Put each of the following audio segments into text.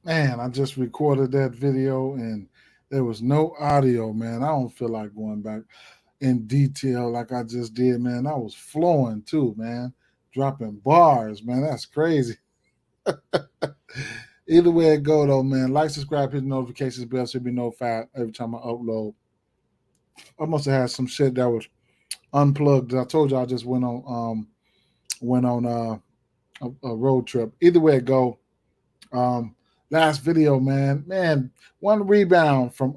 Man, I just recorded that video and there was no audio, man. I don't feel like going back in detail like I just did, man. I was flowing too, man. Dropping bars, man. That's crazy. Either way it go though, man. Like, subscribe, hit the notifications bell so you be notified every time I upload. I must have had some shit that was unplugged. I told you I just went on a road trip. Either way it go, um, last video, man, one rebound from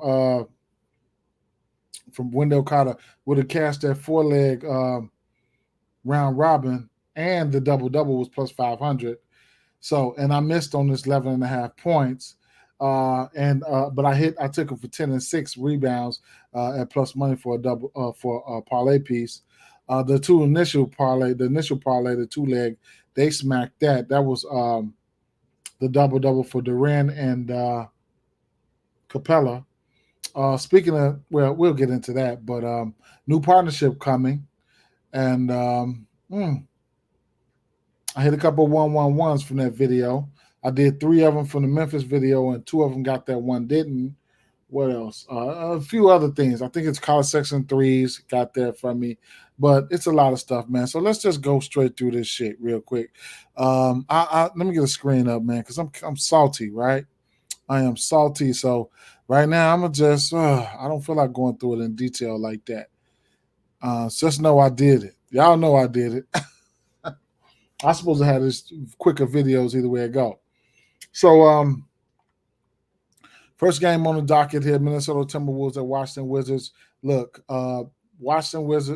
Wendell Carter would have cashed that four leg round robin, and the double double was plus 500. So, and I missed on this 11 and a half points. But I took it for 10 and 6 rebounds at plus money for a double for a parlay piece. The initial parlay, the two leg, they smacked that. That was the double double for Duran and Capella. Speaking of, well, we'll get into that, but new partnership coming, and I hit a couple 1-1-1s from that video. I did three of them from the Memphis video, and two of them got that, one didn't. What else? A few other things. I think it's college section threes got that from me, but it's a lot of stuff, man. So let's just go straight through this shit real quick. Let me get a screen up, man, because I'm salty, right? I am salty. So right now I'm just I don't feel like going through it in detail like that. Just know I did it. Y'all know I did it. I supposed to have this quicker videos either way it go. So first game on the docket here, Minnesota Timberwolves at Washington Wizards. Look, Minnesota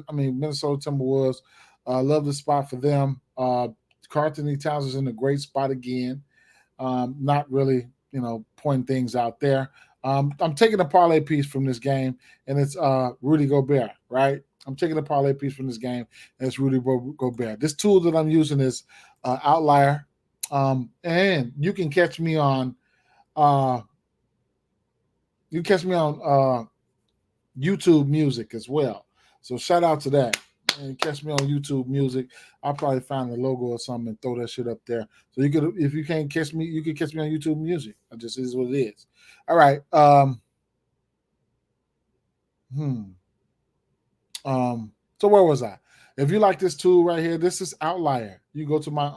Timberwolves. Love the spot for them. Karl Anthony Towns is in a great spot again. Not really, pointing things out there. I'm taking a parlay piece from this game, and it's Rudy Gobert, right? I'm taking a parlay piece from this game, and it's Rudy Gobert. This tool that I'm using is Outlier, and you can catch me on uh, YouTube Music as well. So shout out to that. And catch me on YouTube Music. I'll probably find a logo or something and throw that shit up there. So you could, if you can't catch me, you can catch me on YouTube Music. It just is what it is. All right. Hmm. So where was I? If you like this tool right here, this is Outlier. You go to my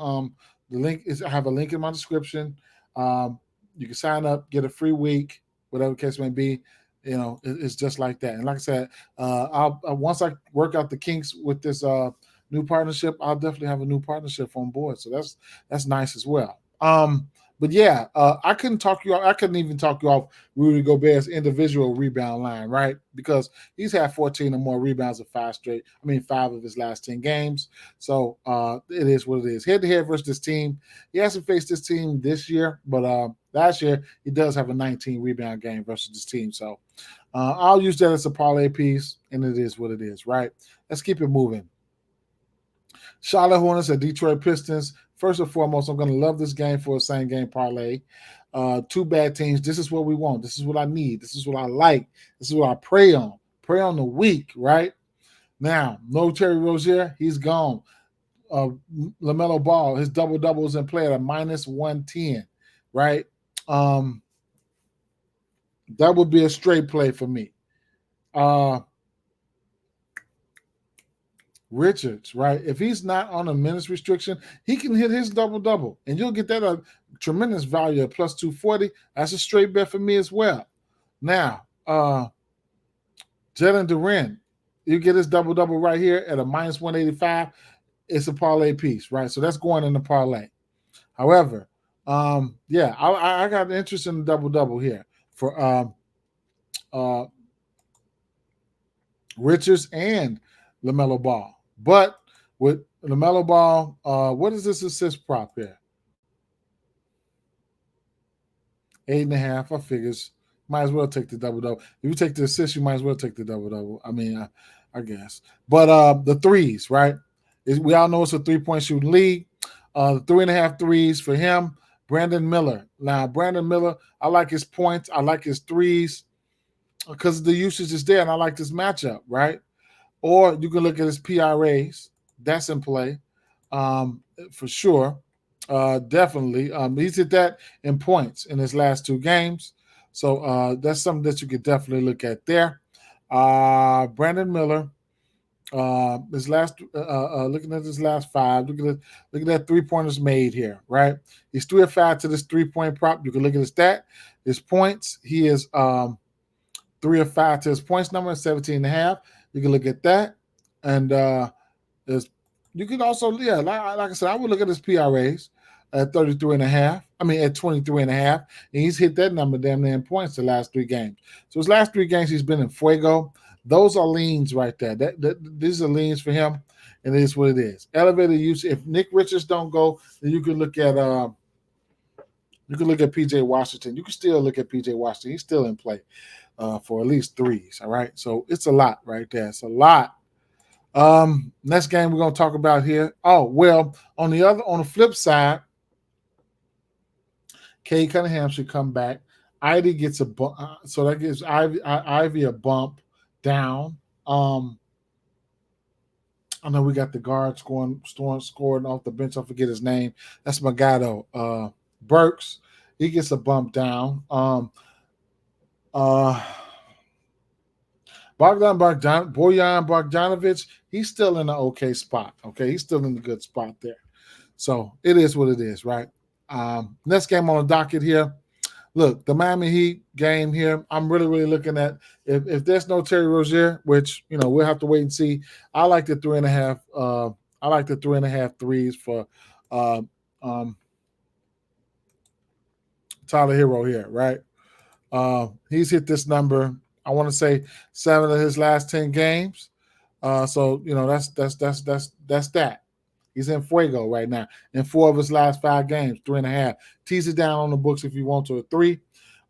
the link is I have a link in my description. You can sign up, get a free week, whatever the case may be. It's just like that. And like I said, I'll once I work out the kinks with this new partnership, I'll definitely have a new partnership on board. So that's nice as well. But yeah, I couldn't talk you off. I couldn't even talk you off Rudy Gobert's individual rebound line, right? Because he's had 14 or more rebounds of five of his last 10 games. So it is what it is. Head to head versus this team. He hasn't faced this team this year, but last year he does have a 19 rebound game versus this team. So I'll use that as a parlay piece, and it is what it is, right? Let's keep it moving. Charlotte Hornets and Detroit Pistons. First and foremost, I'm going to love this game for a same game parlay. Two bad teams. This is what we want. This is what I need. This is what I like. This is what I pray on. Pray on the week, right? Now, no Terry Rozier. He's gone. LaMelo Ball, his double-double is in play at a minus 110, right? That would be a straight play for me. Richards, right? If he's not on a minutes restriction, he can hit his double-double, and you'll get that a tremendous value at plus 240. That's a straight bet for me as well. Now, Jalen Duren, you get his double-double right here at a minus 185. It's a parlay piece, right? So that's going in the parlay. However, I got interest in the double-double here for Richards and LaMelo Ball. But with LaMelo Ball, what is this assist prop here? 8.5. I figures might as well take the double double. If you take the assist, you might as well take the double double. I mean, I guess. But the threes, right? We all know it's a 3-point shooting league. The 3.5 threes for him. Brandon Miller. Now, Brandon Miller, I like his points. I like his threes because the usage is there, and I like this matchup, right? Or you can look at his PRAs. That's in play for sure. Definitely. He's hit that in points in his last 2 games. So that's something that you could definitely look at there. Brandon Miller, his last looking at his last 5, look at that 3-pointers made here, right? He's 3 of 5 to this 3-point prop. You can look at his stat, his points. He is 3 of 5 to his points number, 17 and a half. You can look at that. And there's you can also, yeah, like I said, I would look at his PRAs at 33 and a half. I mean, at 23 and a half. And he's hit that number damn near in points the last 3 games. So his last 3 games, he's been in fuego. Those are leans right there. These are leans for him, and it is what it is. Elevated use. If Nick Richards don't go, then you can look at PJ Washington. You can still look at PJ Washington. He's still in play for at least 3s. All right. So it's a lot right there. It's a lot. Next game we're gonna talk about here. Oh, well, on the flip side, Cade Cunningham should come back. Ivy gets a bump, so that gives Ivy a bump down. I know we got the guard scoring off the bench. I forget his name. That's my guy though. Burks, he gets a bump down. Bojan Bogdanovic, he's still in an okay spot. Okay, he's still in a good spot there. So it is what it is, right? Next game on the docket here. Look, the Miami Heat game here. I'm really, really looking at if there's no Terry Rozier, which we'll have to wait and see. I like the 3.5. I like the 3.5 threes for Tyler Hero here, right? He's hit this number. I want to say 7 of his last 10 games. So that's that. He's in fuego right now. In 4 of his last 5 games, 3.5. Tease it down on the books if you want to a 3.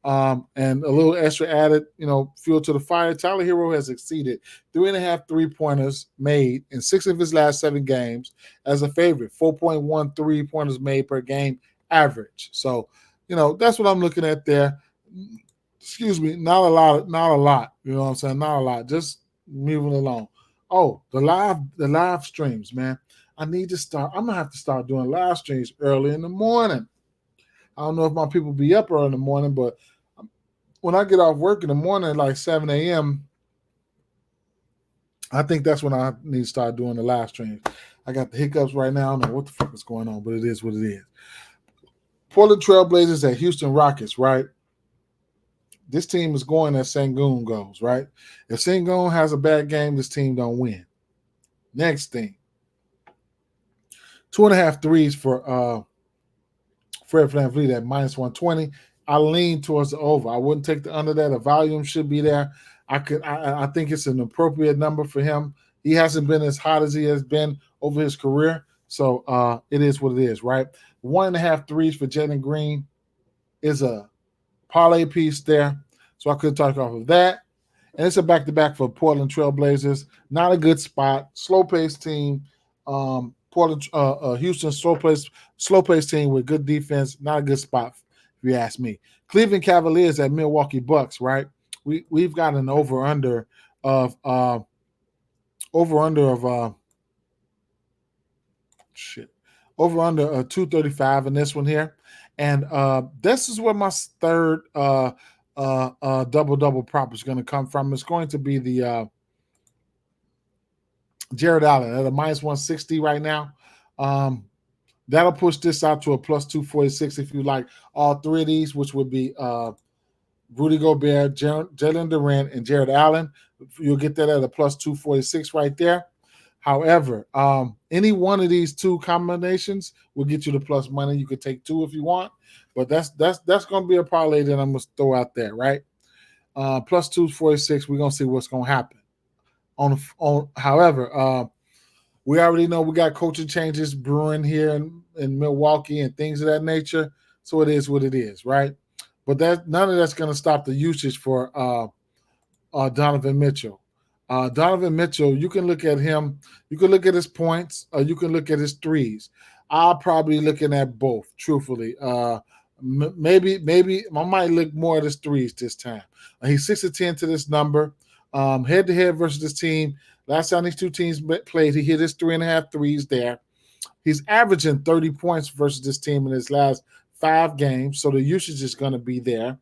And a little extra added, fuel to the fire. Tyler Hero has exceeded 3.5 3-pointers made in 6 of his last 7 games as a favorite. 4.1 3-pointers made per game average. So, that's what I'm looking at there. Excuse me, not a lot. You know what I'm saying? Not a lot. Just moving along. Oh, the live streams, man. I need to start. I'm gonna have to start doing live streams early in the morning. I don't know if my people be up early in the morning, but when I get off work in the morning, like 7 a.m., I think that's when I need to start doing the live streams. I got the hiccups right now. I don't know what the fuck is going on, but it is what it is. Portland Trailblazers at Houston Rockets, right? This team is going as Sengun goes, right? If Sengun has a bad game, this team don't win. Next thing. 2.5 threes for Fred VanVleet at -120. I lean towards the over. I wouldn't take the under there. The volume should be there. I think it's an appropriate number for him. He hasn't been as hot as he has been over his career. So it is what it is, right? 1.5 threes for Jalen Green is a parlay piece there. So I could talk off of that. And it's a back-to-back for Portland Trailblazers. Not a good spot. Slow-paced team. Houston slow-paced team with good defense. Not a good spot, if you ask me. Cleveland Cavaliers at Milwaukee Bucks, right? We've got an over-under of 235 in this one here. And this is where my third double prop is going to come from. It's going to be the Jared Allen at a -160 right now. That'll push this out to a +246 if you like all 3 of these, which would be Rudy Gobert, Jalen Durant, and Jared Allen. You'll get that at a +246 right there. However, any one of these 2 combinations will get you the plus money. You could take 2 if you want, but that's going to be a parlay that I'm going to throw out there, right? +246. We're going to see what's going to happen. However, we already know we got coaching changes brewing here in Milwaukee and things of that nature. So it is what it is, right? But none of that's going to stop the usage for Donovan Mitchell. Donovan Mitchell, you can look at him. You can look at his points. You can look at his threes. I'll probably looking at both, truthfully. Maybe I might look more at his threes this time. He's 6 of 10 to this number. Head-to-head versus this team. Last time these 2 teams played, he hit his 3.5 threes there. He's averaging 30 points versus this team in his last 5 games, so the usage is going to be there.